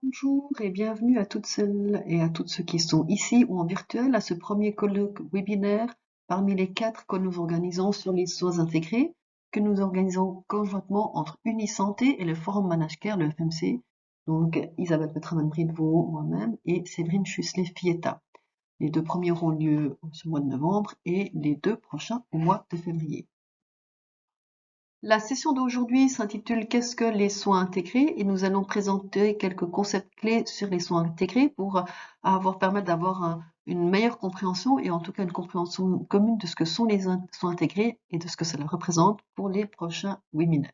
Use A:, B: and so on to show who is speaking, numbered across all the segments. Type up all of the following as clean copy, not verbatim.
A: Bonjour et bienvenue à toutes celles et à tous ceux qui sont ici ou en virtuel à ce premier colloque webinaire parmi les 4 que nous organisons sur les soins intégrés, que nous organisons conjointement entre Unisanté et le Forum Managecare, le FMC, donc Isabelle Petraman-Bridevaux, moi-même, et Séverine Chusselet-Fietta. Les 2 premiers auront lieu ce mois de novembre et les 2 prochains au mois de février. La session d'aujourd'hui s'intitule Qu'est-ce que les soins intégrés? Et nous allons présenter quelques concepts clés sur les soins intégrés pour permettre d'avoir une meilleure compréhension et en tout cas une compréhension commune de ce que sont les soins intégrés et de ce que cela représente pour les prochains webinaires.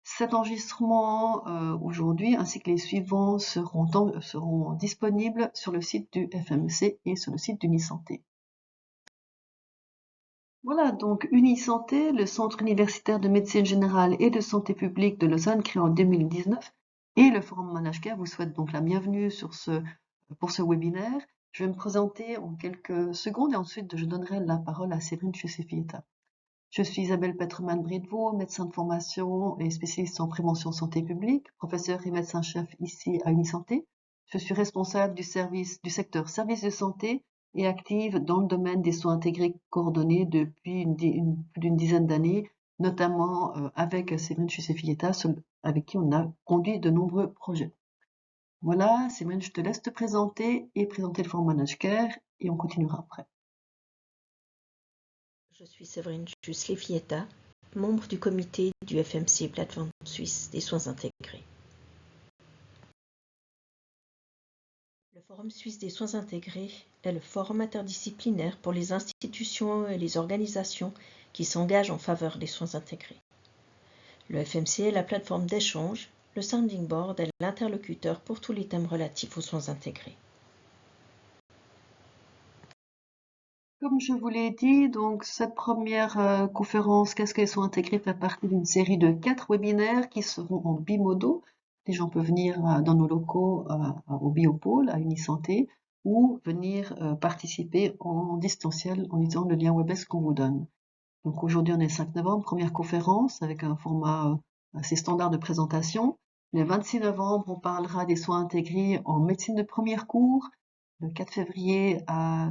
A: Cet enregistrement aujourd'hui ainsi que les suivants seront disponibles sur le site du FMC et sur le site d'Unisanté. Voilà, donc Unisanté, le Centre universitaire de médecine générale et de santé publique de Lausanne, créé en 2019, et le Forum Managecare vous souhaitent donc la bienvenue pour ce webinaire. Je vais me présenter en quelques secondes et ensuite je donnerai la parole à Séverine Chusselet-Fietta. Je suis Isabelle Petraman-Bridevaux, médecin de formation et spécialiste en prévention santé publique, professeur et médecin-chef ici à Unisanté. Je suis responsable du secteur services de santé et active dans le domaine des soins intégrés coordonnés depuis plus d'une dizaine d'années, notamment avec Séverine Chusselet-Fietta, avec qui on a conduit de nombreux projets. Voilà, Séverine, je te laisse te présenter et présenter le Forum Managecare et on continuera après.
B: Je suis Séverine Chusselet-Fietta, membre du comité du FMC Plateforme Suisse des soins intégrés. Le Forum suisse des soins intégrés est le forum interdisciplinaire pour les institutions et les organisations qui s'engagent en faveur des soins intégrés. Le FMC est la plateforme d'échange, le sounding board est l'interlocuteur pour tous les thèmes relatifs aux soins intégrés.
A: Comme je vous l'ai dit, donc cette première conférence Qu'est-ce qu'elles sont intégrées fait partie d'une série de 4 webinaires qui seront en bimodaux. Les gens peuvent venir dans nos locaux au Biopôle, à Unisanté, ou venir participer en distanciel en utilisant le lien WebEx qu'on vous donne. Donc aujourd'hui on est le 5 novembre, première conférence avec un format assez standard de présentation. Le 26 novembre, on parlera des soins intégrés en médecine de premier cours. Le 4 février,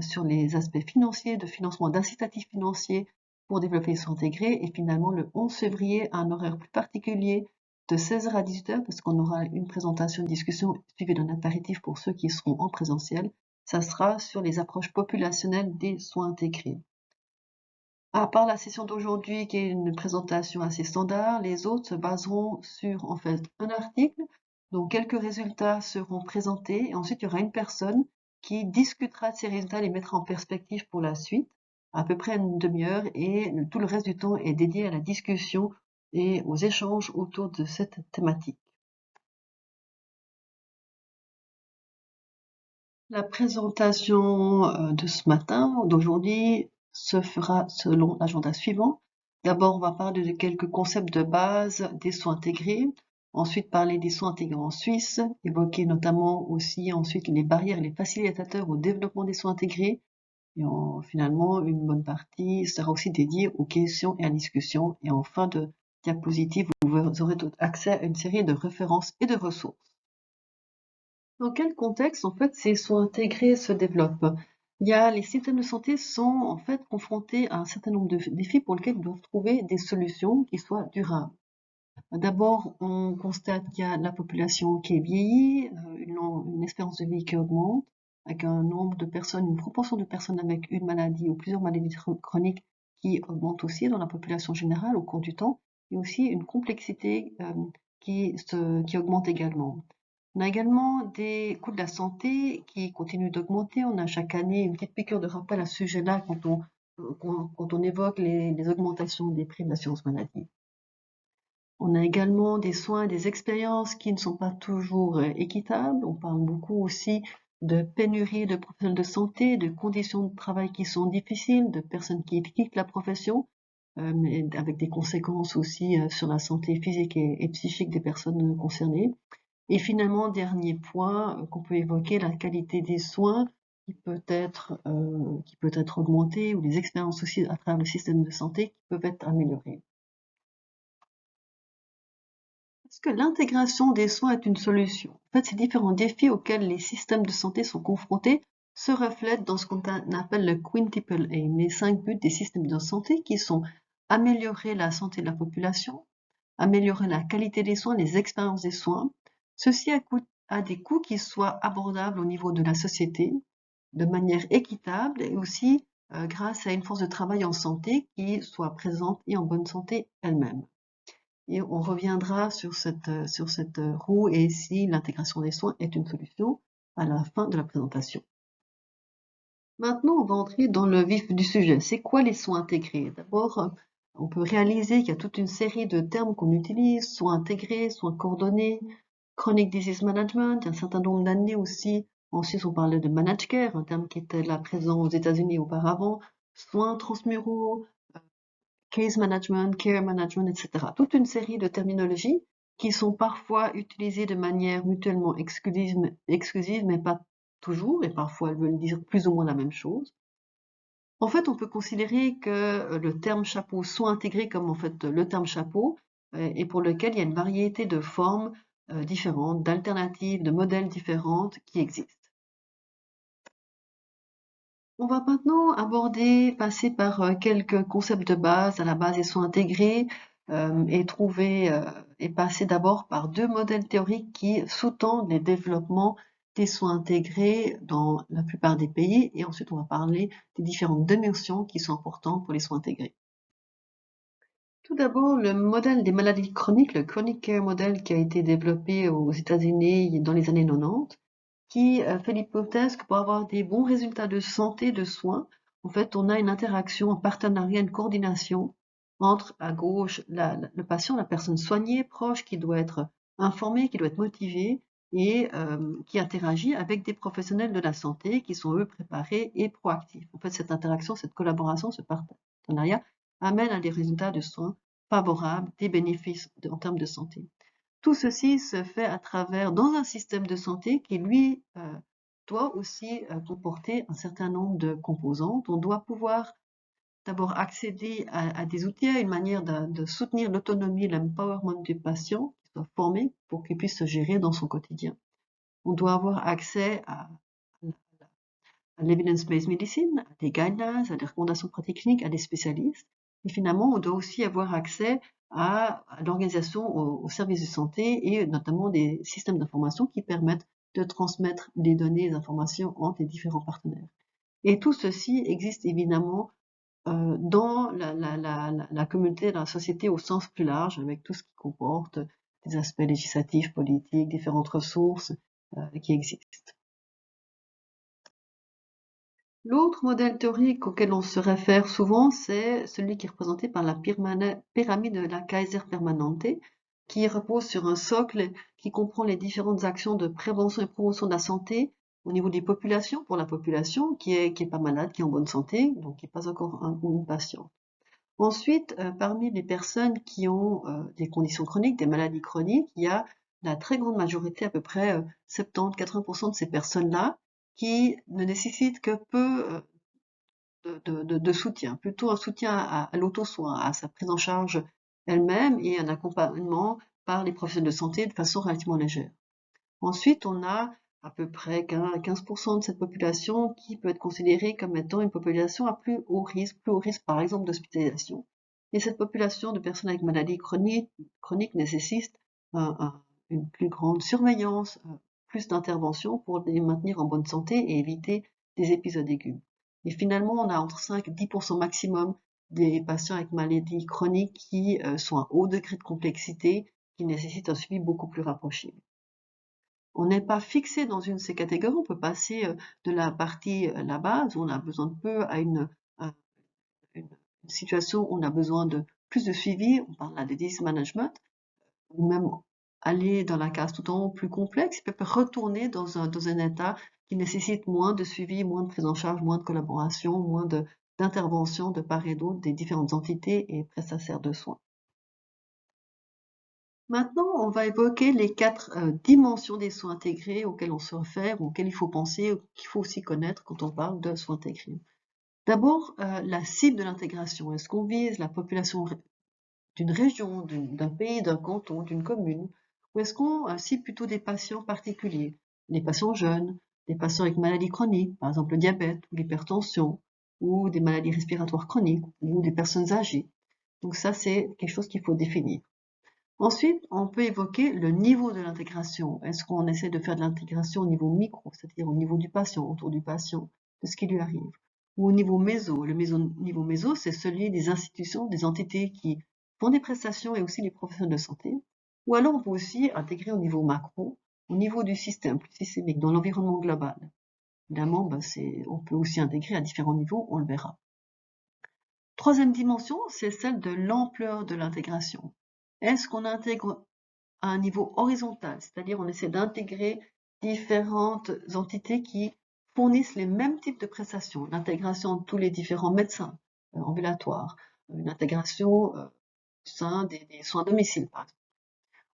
A: sur les aspects financiers, de financement d'incitatifs financiers pour développer les soins intégrés. Et finalement, le 11 février, un horaire plus particulier de 16h à 18h, parce qu'on aura une présentation, une discussion suivie d'un apéritif pour ceux qui seront en présentiel. Ça sera sur les approches populationnelles des soins intégrés. À part la session d'aujourd'hui qui est une présentation assez standard, les autres se baseront sur en fait un article, donc quelques résultats seront présentés et ensuite il y aura une personne qui discutera de ces résultats, les mettra en perspective pour la suite, à peu près une demi-heure et tout le reste du temps est dédié à la discussion et aux échanges autour de cette thématique. La présentation de ce matin, d'aujourd'hui, se fera selon l'agenda suivant. D'abord, on va parler de quelques concepts de base des soins intégrés. Ensuite, parler des soins intégrés en Suisse, évoquer notamment aussi ensuite les barrières et les facilitateurs au développement des soins intégrés. Et finalement, une bonne partie sera aussi dédiée aux questions et à la discussion. Et en fin de diapositive, vous aurez accès à une série de références et de ressources. Dans quel contexte, en fait, ces soins intégrés se développent? Les systèmes de santé sont, en fait, confrontés à un certain nombre de défis pour lesquels ils doivent trouver des solutions qui soient durables. D'abord, on constate qu'il y a la population qui est vieillie, une espérance de vie qui augmente, avec un nombre de personnes, une proportion de personnes avec une maladie ou plusieurs maladies chroniques qui augmente aussi dans la population générale au cours du temps, et aussi une complexité qui augmente également. On a également des coûts de la santé qui continuent d'augmenter. On a chaque année une petite piqûre de rappel à ce sujet-là quand on évoque les augmentations des prix de l'assurance maladie. On a également des soins et des expériences qui ne sont pas toujours équitables. On parle beaucoup aussi de pénurie de professionnels de santé, de conditions de travail qui sont difficiles, de personnes qui quittent la profession, avec des conséquences aussi sur la santé physique et psychique des personnes concernées. Et finalement, dernier point qu'on peut évoquer, la qualité des soins qui peut être augmentée ou les expériences aussi à travers le système de santé qui peuvent être améliorées. que l'intégration des soins est une solution? En fait, ces différents défis auxquels les systèmes de santé sont confrontés se reflètent dans ce qu'on appelle le Quintuple Aim, les 5 buts des systèmes de santé qui sont améliorer la santé de la population, améliorer la qualité des soins, les expériences des soins, ceci à des coûts qui soient abordables au niveau de la société, de manière équitable et aussi grâce à une force de travail en santé qui soit présente et en bonne santé elle-même. Et on reviendra sur cette roue et si l'intégration des soins est une solution à la fin de la présentation. Maintenant, on va entrer dans le vif du sujet. C'est quoi les soins intégrés? D'abord, on peut réaliser qu'il y a toute une série de termes qu'on utilise, soins intégrés, soins coordonnés, chronic disease management, il y a un certain nombre d'années aussi. Ensuite, on parlait de managed care, un terme qui était là présent aux États-Unis auparavant, soins transmuraux, case management, care management, etc. Toute une série de terminologies qui sont parfois utilisées de manière mutuellement exclusive, mais pas toujours, et parfois elles veulent dire plus ou moins la même chose. En fait, on peut considérer que le terme chapeau soit intégré comme en fait le terme chapeau, et pour lequel il y a une variété de formes différentes, d'alternatives, de modèles différentes qui existent. On va maintenant passer par quelques concepts de base, à la base des soins intégrés, et passer d'abord par 2 modèles théoriques qui sous-tendent les développements des soins intégrés dans la plupart des pays, et ensuite on va parler des différentes dimensions qui sont importantes pour les soins intégrés. Tout d'abord, le modèle des maladies chroniques, le Chronic Care Model qui a été développé aux États-Unis dans les années 90, qui fait l'hypothèse que pour avoir des bons résultats de santé, de soins, en fait, on a une interaction, un partenariat, une coordination entre, à gauche, le patient, la personne soignée, proche, qui doit être informée, qui doit être motivée et qui interagit avec des professionnels de la santé qui sont, eux, préparés et proactifs. En fait, cette interaction, cette collaboration, ce partenariat amène à des résultats de soins favorables, des bénéfices en termes de santé. Tout ceci se fait à travers, dans un système de santé qui, lui, doit aussi comporter un certain nombre de composantes. On doit pouvoir d'abord accéder à des outils, à une manière de soutenir l'autonomie, l'empowerment du patient, qui soit formé pour qu'il puisse se gérer dans son quotidien. On doit avoir accès à l'evidence-based medicine, à des guidelines, à des recommandations pratiques cliniques, à des spécialistes. Et finalement, on doit aussi avoir accès à l'organisation au service de santé et notamment des systèmes d'information qui permettent de transmettre les données et les informations entre les différents partenaires. Et tout ceci existe évidemment dans la communauté, dans la société au sens plus large, avec tout ce qui comporte des aspects législatifs, politiques, différentes ressources qui existent. L'autre modèle théorique auquel on se réfère souvent, c'est celui qui est représenté par la pyramide de la Kaiser Permanente, qui repose sur un socle qui comprend les différentes actions de prévention et promotion de la santé au niveau des populations, pour la population qui est pas malade, qui est en bonne santé, donc qui n'est pas encore un ou une patiente. Ensuite, parmi les personnes qui ont des conditions chroniques, des maladies chroniques, il y a la très grande majorité, à peu près 70-80% de ces personnes-là, qui ne nécessitent que peu de soutien, plutôt un soutien à l'auto-soin, à sa prise en charge elle-même et un accompagnement par les professionnels de santé de façon relativement légère. Ensuite, on a à peu près 15% de cette population qui peut être considérée comme étant une population à plus haut risque par exemple d'hospitalisation. Et cette population de personnes avec maladies chroniques nécessite une plus grande surveillance, plus d'intervention pour les maintenir en bonne santé et éviter des épisodes aigus. Et finalement, on a entre 5 et 10% maximum des patients avec maladies chroniques qui sont à haut degré de complexité, qui nécessitent un suivi beaucoup plus rapproché. On n'est pas fixé dans une de ces catégories, on peut passer de la partie, la base, où on a besoin de peu, à une situation où on a besoin de plus de suivi, on parle là de disease management, ou même aller dans la case tout en haut plus complexe, puis retourner dans un état qui nécessite moins de suivi, moins de prise en charge, moins de collaboration, moins d'intervention de part et d'autre des différentes entités et prestataires de soins. Maintenant, on va évoquer les 4 dimensions des soins intégrés auxquels on se réfère, auxquels il faut penser, qu'il faut aussi connaître quand on parle de soins intégrés. D'abord, la cible de l'intégration. Est-ce qu'on vise la population d'une région, d'un pays, d'un canton, d'une commune, ou est-ce qu'on cible plutôt des patients particuliers, des patients jeunes, des patients avec maladies chroniques, par exemple le diabète ou l'hypertension, ou des maladies respiratoires chroniques, ou des personnes âgées. Donc ça, c'est quelque chose qu'il faut définir. Ensuite, on peut évoquer le niveau de l'intégration. Est-ce qu'on essaie de faire de l'intégration au niveau micro, c'est-à-dire au niveau du patient, autour du patient, de ce qui lui arrive, ou au niveau méso? Le niveau méso, c'est celui des institutions, des entités qui font des prestations et aussi les professionnels de santé. Ou alors on peut aussi intégrer au niveau macro, au niveau du système, plus systémique, dans l'environnement global. Évidemment, on peut aussi intégrer à différents niveaux, on le verra. Troisième dimension, c'est celle de l'ampleur de l'intégration. Est-ce qu'on intègre à un niveau horizontal, c'est-à-dire on essaie d'intégrer différentes entités qui fournissent les mêmes types de prestations, l'intégration de tous les différents médecins ambulatoires, une intégration au sein des soins à domicile, par exemple.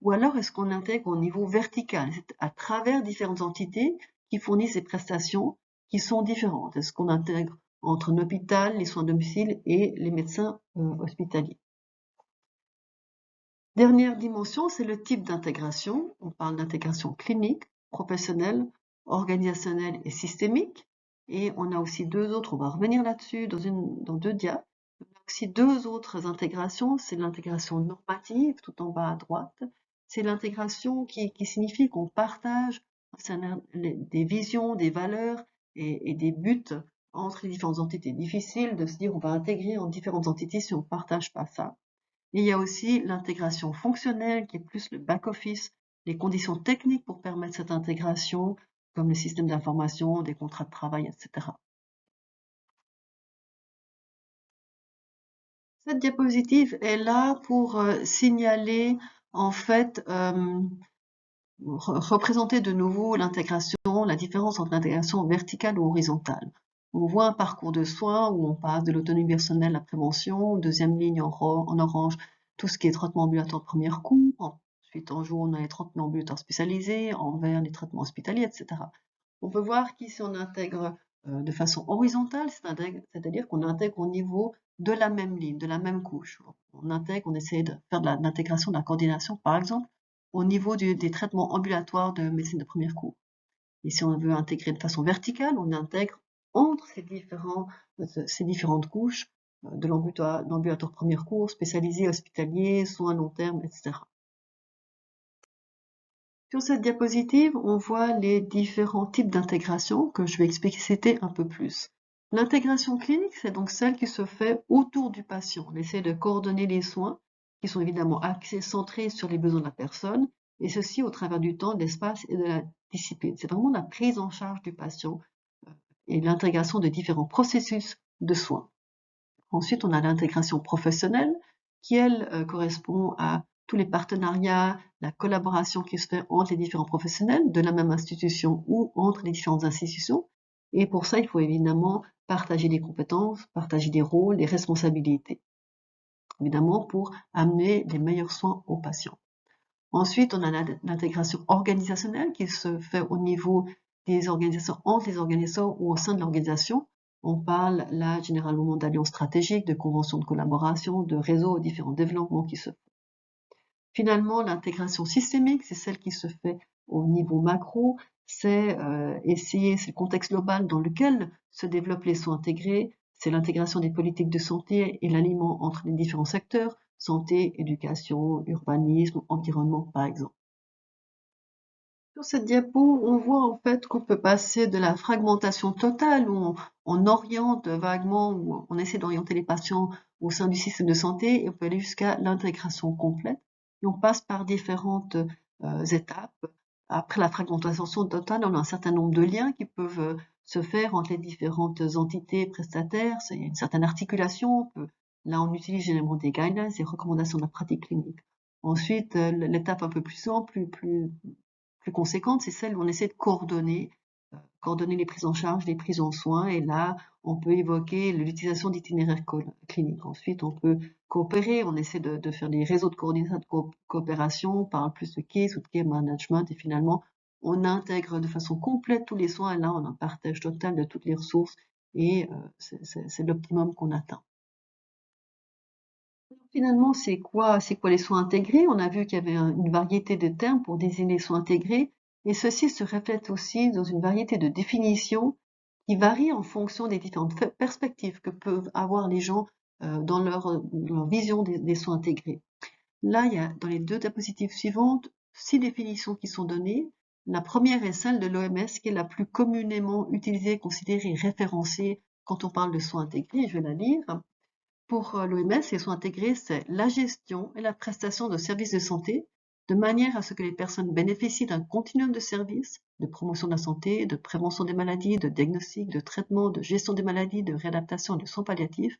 A: Ou alors est-ce qu'on intègre au niveau vertical, à travers différentes entités qui fournissent des prestations qui sont différentes? Est-ce qu'on intègre entre un hôpital, les soins à domicile et les médecins hospitaliers? Dernière dimension, c'est le type d'intégration. On parle d'intégration clinique, professionnelle, organisationnelle et systémique. Et on a aussi deux autres, on va revenir là-dessus dans deux dias. On a aussi deux autres intégrations. C'est l'intégration normative, tout en bas à droite. C'est l'intégration qui signifie qu'on partage des visions, des valeurs et des buts entre les différentes entités. Difficile de se dire on va intégrer en différentes entités si on ne partage pas ça. Et il y a aussi l'intégration fonctionnelle qui est plus le back-office, les conditions techniques pour permettre cette intégration, comme le système d'information, des contrats de travail, etc. Cette diapositive est là pour signaler, en fait, représenter de nouveau l'intégration, la différence entre l'intégration verticale ou horizontale. On voit un parcours de soins où on passe de l'autonomie personnelle à la prévention, deuxième ligne en orange, tout ce qui est traitement ambulatoire de premier coup, ensuite en jaune, on a les traitements ambulatoires spécialisés, en vert, les traitements hospitaliers, etc. On peut voir qu'ici on intègre de façon horizontale, c'est-à-dire qu'on intègre au niveau de la même ligne, de la même couche. On essaie de faire de l'intégration, de la coordination, par exemple, au niveau des traitements ambulatoires de médecine de premier cours. Et si on veut intégrer de façon verticale, on intègre entre ces différentes couches de l'ambulatoire premier cours, spécialisé, hospitalier, soins à long terme, etc. Sur cette diapositive, on voit les différents types d'intégration que je vais expliciter un peu plus. L'intégration clinique, c'est donc celle qui se fait autour du patient. On essaie de coordonner les soins qui sont évidemment axés, centrés sur les besoins de la personne, et ceci au travers du temps, de l'espace et de la discipline. C'est vraiment la prise en charge du patient et l'intégration de différents processus de soins. Ensuite, on a l'intégration professionnelle qui, elle, correspond à tous les partenariats, la collaboration qui se fait entre les différents professionnels de la même institution ou entre les différentes institutions. Et pour ça, il faut évidemment partager des compétences, partager des rôles, des responsabilités, évidemment pour amener les meilleurs soins aux patients. Ensuite, on a l'intégration organisationnelle qui se fait au niveau des organisations, entre les organisations ou au sein de l'organisation. On parle là généralement d'alliances stratégiques, de conventions de collaboration, de réseaux, différents développements qui se font. Finalement, l'intégration systémique, c'est celle qui se fait au niveau macro, c'est c'est le contexte global dans lequel se développent les soins intégrés, c'est l'intégration des politiques de santé et l'alignement entre les différents secteurs, santé, éducation, urbanisme, environnement par exemple. Sur cette diapo, on voit en fait qu'on peut passer de la fragmentation totale où on oriente vaguement, où on essaie d'orienter les patients au sein du système de santé, et on peut aller jusqu'à l'intégration complète. Et on passe par différentes étapes. Après la fragmentation totale, on a un certain nombre de liens qui peuvent se faire entre les différentes entités prestataires. C'est une certaine articulation. Là, on utilise généralement des guidelines, des recommandations de la pratique clinique. Ensuite, l'étape un peu plus ample, plus conséquente, c'est celle où on essaie de coordonner les prises en charge, les prises en soins, et là, on peut évoquer l'utilisation d'itinéraires cliniques. Ensuite, on peut coopérer, on essaie de faire des réseaux de coordination, de coopération, on parle plus de case ou de care management, et finalement, on intègre de façon complète tous les soins, et là, on a un partage total de toutes les ressources, et c'est l'optimum qu'on atteint. Finalement, c'est quoi les soins intégrés? On a vu qu'il y avait une variété de termes pour désigner les soins intégrés, et ceci se reflète aussi dans une variété de définitions qui varient en fonction des différentes perspectives que peuvent avoir les gens dans leur vision des soins intégrés. Là, il y a dans les deux diapositives suivantes 6 définitions qui sont données. La première est celle de l'OMS, qui est la plus communément utilisée, considérée et référencée quand on parle de soins intégrés. Je vais la lire. Pour l'OMS, les soins intégrés, c'est la gestion et la prestation de services de santé de manière à ce que les personnes bénéficient d'un continuum de services, de promotion de la santé, de prévention des maladies, de diagnostic, de traitement, de gestion des maladies, de réadaptation et de soins palliatifs,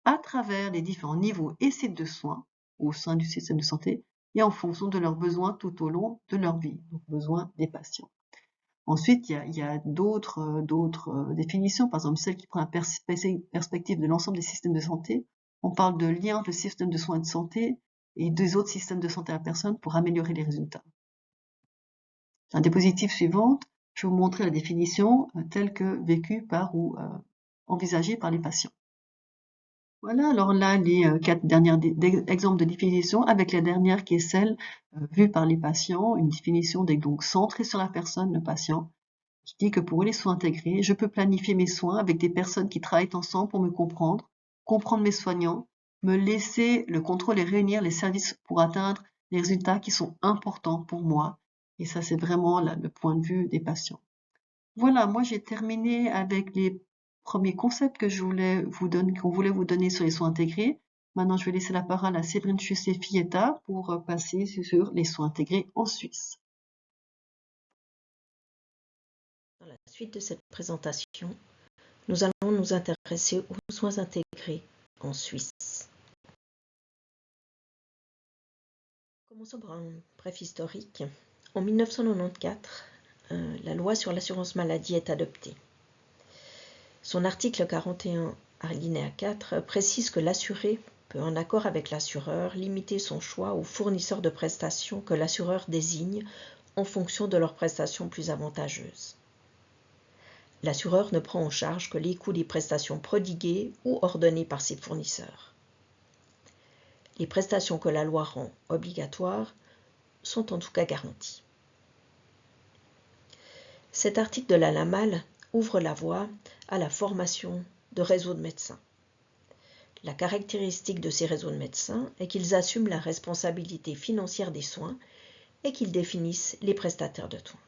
A: à travers les différents niveaux et sites de soins au sein du système de santé et en fonction de leurs besoins tout au long de leur vie, donc besoins des patients. Ensuite, il y a d'autres définitions, par exemple celle qui prend la perspective de l'ensemble des systèmes de santé. On parle de lien entre le système de soins de santé et des autres systèmes de santé à la personne pour améliorer les résultats. Dans la diapositive suivante, je vais vous montrer la définition telle que vécue par ou envisagée par les patients. Voilà, alors là, les 4 dernières exemples de définition, avec la dernière qui est celle vue par les patients, une définition donc centrée sur la personne, le patient, qui dit que pour eux, les soins intégrés, je peux planifier mes soins avec des personnes qui travaillent ensemble pour me comprendre mes soignants, me laisser le contrôle et réunir les services pour atteindre les résultats qui sont importants pour moi. Et ça, c'est vraiment le point de vue des patients. Voilà, moi j'ai terminé avec les premiers concepts que qu'on voulait vous donner sur les soins intégrés. Maintenant, je vais laisser la parole à Séverine Chusset-Fietta pour passer sur les soins intégrés en Suisse.
B: Dans la suite de cette présentation, nous allons nous intéresser aux soins intégrés en Suisse. Commençons par un bref historique. En 1994, la loi sur l'assurance maladie est adoptée. Son article 41, alinéa 4, précise que l'assuré peut, en accord avec l'assureur, limiter son choix aux fournisseurs de prestations que l'assureur désigne en fonction de leurs prestations plus avantageuses. L'assureur ne prend en charge que les coûts des prestations prodiguées ou ordonnées par ses fournisseurs. Les prestations que la loi rend obligatoires sont en tout cas garanties. Cet article de la LAMAL ouvre la voie à la formation de réseaux de médecins. La caractéristique de ces réseaux de médecins est qu'ils assument la responsabilité financière des soins et qu'ils définissent les prestataires de soins.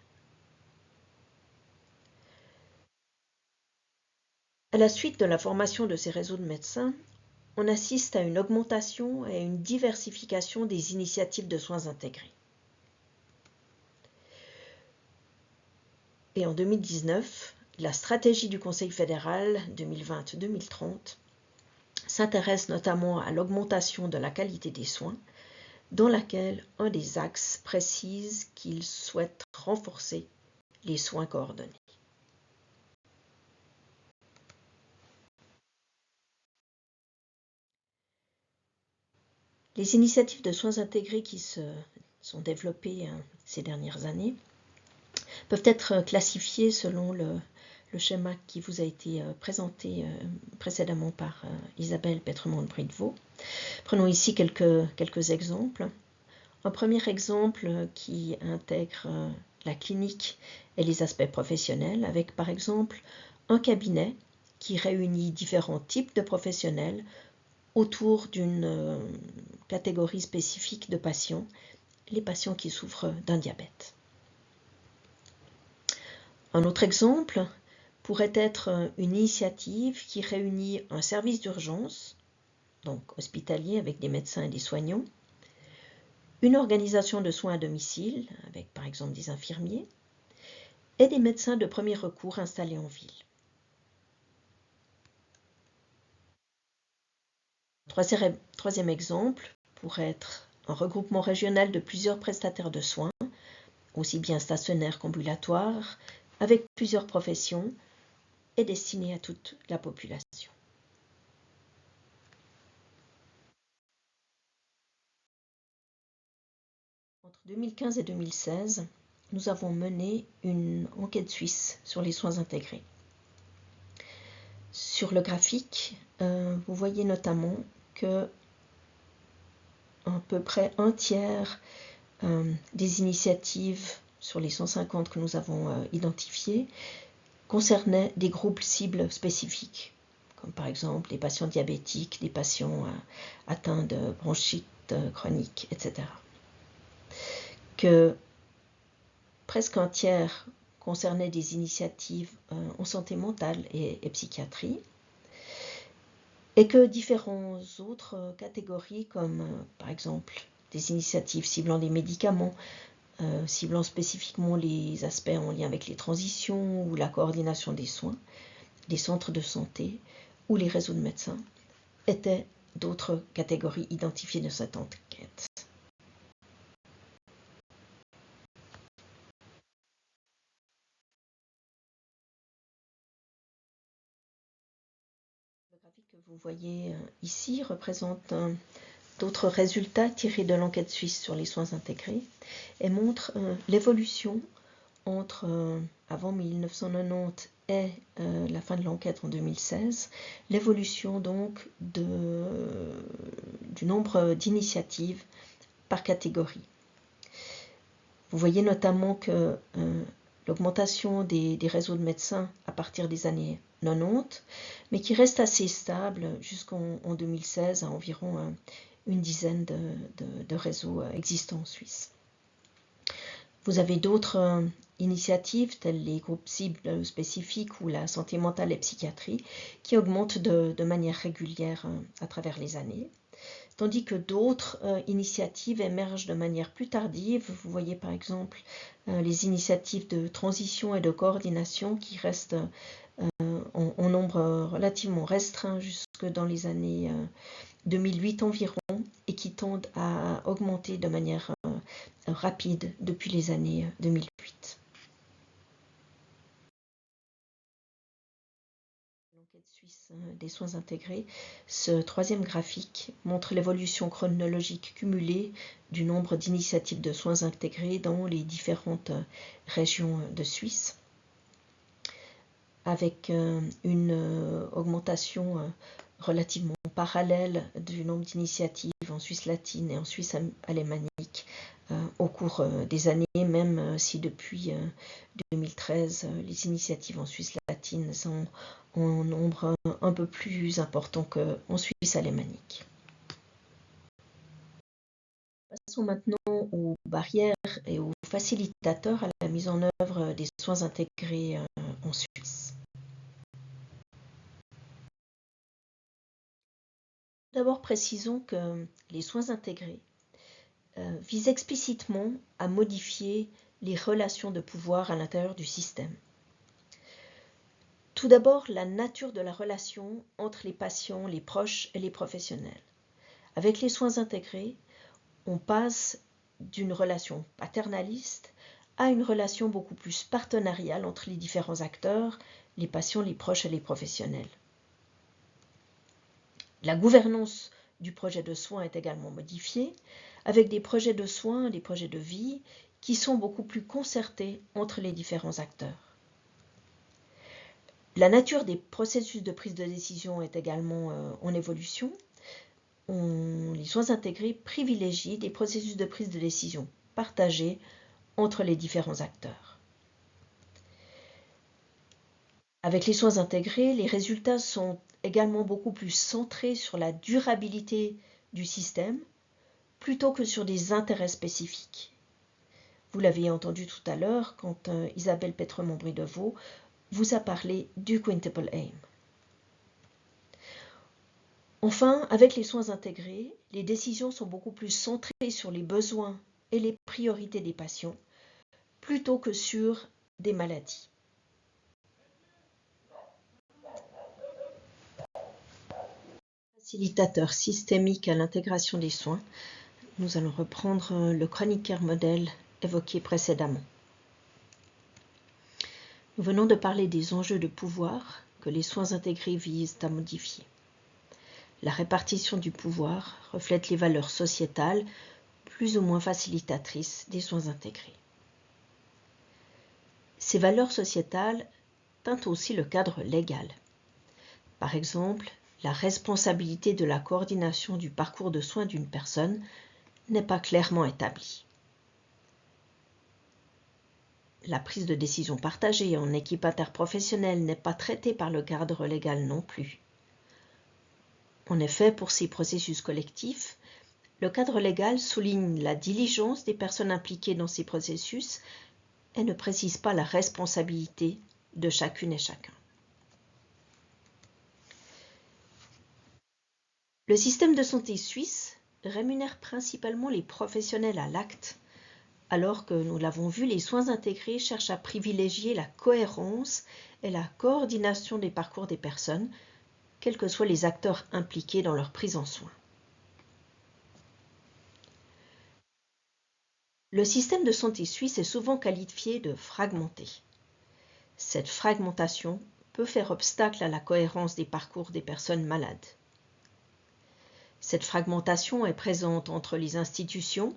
B: À la suite de la formation de ces réseaux de médecins, on assiste à une augmentation et à une diversification des initiatives de soins intégrés. Et en 2019, la stratégie du Conseil fédéral 2020-2030 s'intéresse notamment à l'augmentation de la qualité des soins, dans laquelle un des axes précise qu'il souhaite renforcer les soins coordonnés. Les initiatives de soins intégrés qui se sont développées ces dernières années peuvent être classifiées selon le schéma qui vous a été présenté précédemment par Isabelle Petremont-Bridevaux. Prenons ici quelques exemples. Un premier exemple qui intègre la clinique et les aspects professionnels, avec par exemple un cabinet qui réunit différents types de professionnels autour d'une catégorie spécifique de patients, les patients qui souffrent d'un diabète. Un autre exemple pourrait être une initiative qui réunit un service d'urgence, donc hospitalier avec des médecins et des soignants, une organisation de soins à domicile, avec par exemple des infirmiers, et des médecins de premier recours installés en ville. Troisième exemple pourrait être un regroupement régional de plusieurs prestataires de soins, aussi bien stationnaires qu'ambulatoires, avec plusieurs professions et destinés à toute la population. Entre 2015 et 2016, nous avons mené une enquête suisse sur les soins intégrés. Sur le graphique, vous voyez notamment que à peu près un tiers des initiatives sur les 150 que nous avons identifiées concernaient des groupes cibles spécifiques, comme par exemple les patients diabétiques, les patients atteints de bronchite chronique, etc. Que presque un tiers concernait des initiatives en santé mentale et psychiatrie, et que différentes autres catégories, comme par exemple des initiatives ciblant les médicaments, ciblant spécifiquement les aspects en lien avec les transitions ou la coordination des soins, les centres de santé ou les réseaux de médecins, étaient d'autres catégories identifiées de cette enquête. Le graphique que vous voyez ici représente d'autres résultats tirés de l'enquête suisse sur les soins intégrés et montre l'évolution entre avant 1990 et la fin de l'enquête en 2016, l'évolution donc du nombre d'initiatives par catégorie. Vous voyez notamment que l'augmentation des réseaux de médecins à partir des années 90, mais qui reste assez stable jusqu'en 2016 à environ une dizaine de réseaux existants en Suisse. Vous avez d'autres initiatives, telles les groupes cibles spécifiques ou la santé mentale et psychiatrie, qui augmentent de manière régulière à travers les années, tandis que d'autres initiatives émergent de manière plus tardive. Vous voyez par exemple les initiatives de transition et de coordination qui restent en nombre relativement restreint jusque dans les années 2008 environ et qui tendent à augmenter de manière rapide depuis les années 2008. L'enquête suisse des soins intégrés, ce troisième graphique montre l'évolution chronologique cumulée du nombre d'initiatives de soins intégrés dans les différentes régions de Suisse, avec une augmentation relativement parallèle du nombre d'initiatives en Suisse latine et en Suisse alémanique au cours des années, même si depuis 2013, les initiatives en Suisse latine sont en nombre un peu plus important qu'en Suisse alémanique. Passons maintenant aux barrières et aux facilitateurs à la mise en œuvre des soins intégrés en Suisse. D'abord, précisons que les soins intégrés visent explicitement à modifier les relations de pouvoir à l'intérieur du système. Tout d'abord, la nature de la relation entre les patients, les proches et les professionnels. Avec les soins intégrés, on passe d'une relation paternaliste à une relation beaucoup plus partenariale entre les différents acteurs, les patients, les proches et les professionnels. La gouvernance du projet de soins est également modifiée, avec des projets de soins, des projets de vie, qui sont beaucoup plus concertés entre les différents acteurs. La nature des processus de prise de décision est également en évolution. Les soins intégrés privilégient des processus de prise de décision partagés entre les différents acteurs. Avec les soins intégrés, les résultats sont également beaucoup plus centrés sur la durabilité du système plutôt que sur des intérêts spécifiques. Vous l'avez entendu tout à l'heure quand Isabelle Pétremont-Bridevaux vous a parlé du Quintuple Aim. Enfin, avec les soins intégrés, les décisions sont beaucoup plus centrées sur les besoins et les priorités des patients plutôt que sur des maladies. Facilitateur systémique à l'intégration des soins, nous allons reprendre le chronic care model évoqué précédemment. Nous venons de parler des enjeux de pouvoir que les soins intégrés visent à modifier. La répartition du pouvoir reflète les valeurs sociétales plus ou moins facilitatrices des soins intégrés. Ces valeurs sociétales teintent aussi le cadre légal. Par exemple, la responsabilité de la coordination du parcours de soins d'une personne n'est pas clairement établie. La prise de décision partagée en équipe interprofessionnelle n'est pas traitée par le cadre légal non plus. En effet, pour ces processus collectifs, le cadre légal souligne la diligence des personnes impliquées dans ces processus et ne précise pas la responsabilité de chacune et chacun. Le système de santé suisse rémunère principalement les professionnels à l'acte, alors que, nous l'avons vu, les soins intégrés cherchent à privilégier la cohérence et la coordination des parcours des personnes, quels que soient les acteurs impliqués dans leur prise en soin. Le système de santé suisse est souvent qualifié de fragmenté. Cette fragmentation peut faire obstacle à la cohérence des parcours des personnes malades. Cette fragmentation est présente entre les institutions,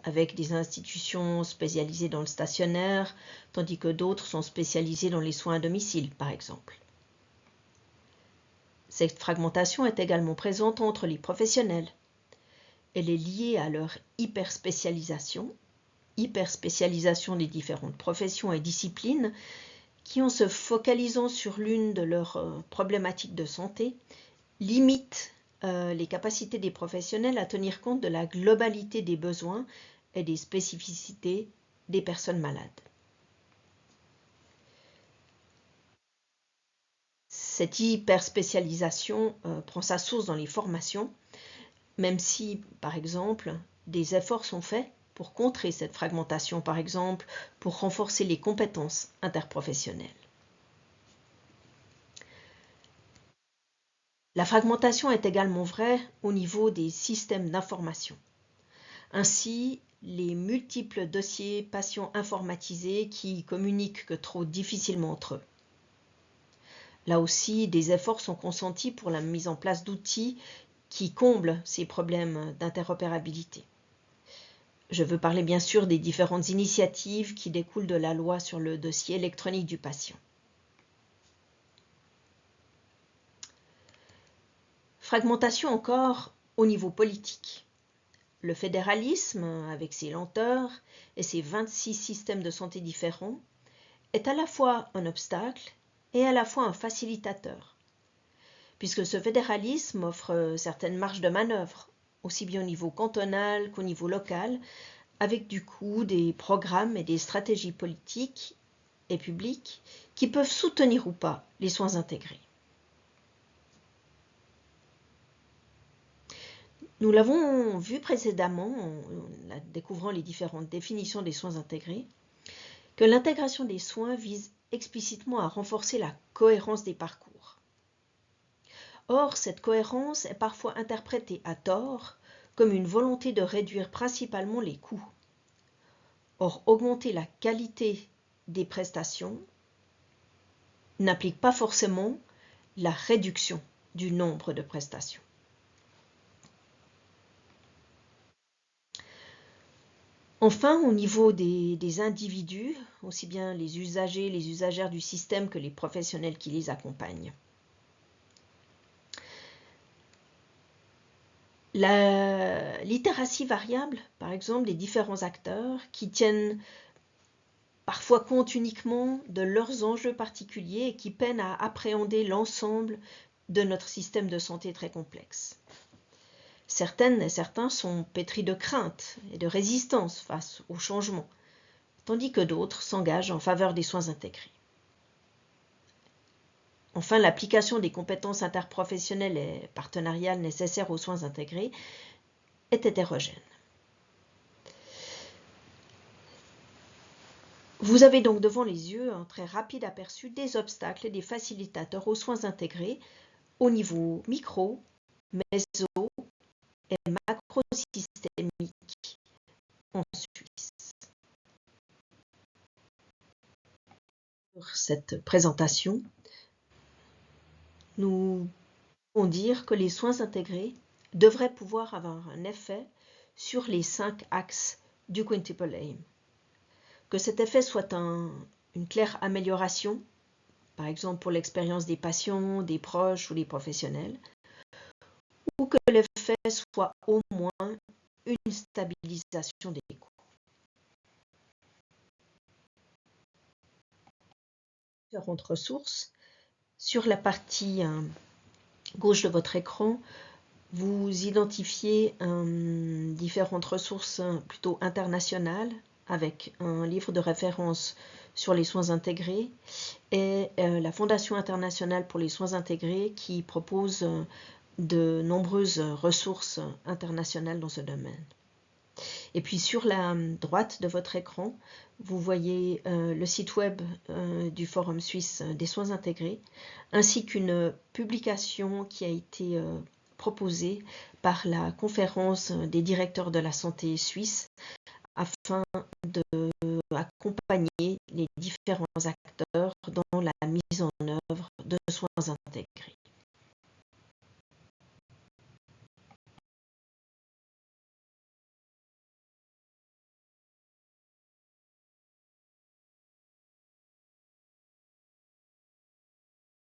B: avec des institutions spécialisées dans le stationnaire, tandis que d'autres sont spécialisées dans les soins à domicile, par exemple. Cette fragmentation est également présente entre les professionnels. Elle est liée à leur hyperspécialisation des différentes professions et disciplines qui, en se focalisant sur l'une de leurs problématiques de santé, limitent les capacités des professionnels à tenir compte de la globalité des besoins et des spécificités des personnes malades. Cette hyperspécialisation prend sa source dans les formations, même si, par exemple, des efforts sont faits pour contrer cette fragmentation, par exemple, pour renforcer les compétences interprofessionnelles. La fragmentation est également vraie au niveau des systèmes d'information. Ainsi, les multiples dossiers patients informatisés qui communiquent que trop difficilement entre eux. Là aussi, des efforts sont consentis pour la mise en place d'outils qui comblent ces problèmes d'interopérabilité. Je veux parler bien sûr des différentes initiatives qui découlent de la loi sur le dossier électronique du patient. Fragmentation encore au niveau politique. Le fédéralisme, avec ses lenteurs et ses 26 systèmes de santé différents, est à la fois un obstacle et à la fois un facilitateur, puisque ce fédéralisme offre certaines marges de manœuvre, aussi bien au niveau cantonal qu'au niveau local, avec du coup des programmes et des stratégies politiques et publiques qui peuvent soutenir ou pas les soins intégrés. Nous l'avons vu précédemment en découvrant les différentes définitions des soins intégrés, que l'intégration des soins vise explicitement à renforcer la cohérence des parcours. Or, cette cohérence est parfois interprétée à tort comme une volonté de réduire principalement les coûts. Or, augmenter la qualité des prestations n'implique pas forcément la réduction du nombre de prestations. Enfin, au niveau des individus, aussi bien les usagers, les usagères du système que les professionnels qui les accompagnent. La littératie variable, par exemple, des différents acteurs qui tiennent parfois compte uniquement de leurs enjeux particuliers et qui peinent à appréhender l'ensemble de notre système de santé très complexe. Certaines et certains sont pétris de crainte et de résistance face au changement, tandis que d'autres s'engagent en faveur des soins intégrés. Enfin, l'application des compétences interprofessionnelles et partenariales nécessaires aux soins intégrés est hétérogène. Vous avez donc devant les yeux un très rapide aperçu des obstacles et des facilitateurs aux soins intégrés au niveau micro, méso et macrosystémique en Suisse. Pour cette présentation, nous pouvons dire que les soins intégrés devraient pouvoir avoir un effet sur les 5 axes du Quintuple Aim. Que cet effet soit une claire amélioration, par exemple pour l'expérience des patients, des proches ou des professionnels, ou que l'effet soit au moins une stabilisation des coûts. Différentes ressources. Sur la partie gauche de votre écran, vous identifiez différentes ressources plutôt internationales avec un livre de référence sur les soins intégrés et la Fondation internationale pour les soins intégrés qui propose de nombreuses ressources internationales dans ce domaine. Et puis sur la droite de votre écran, vous voyez le site web du Forum suisse des soins intégrés, ainsi qu'une publication qui a été proposée par la conférence des directeurs de la santé suisse afin d'accompagner les différents acteurs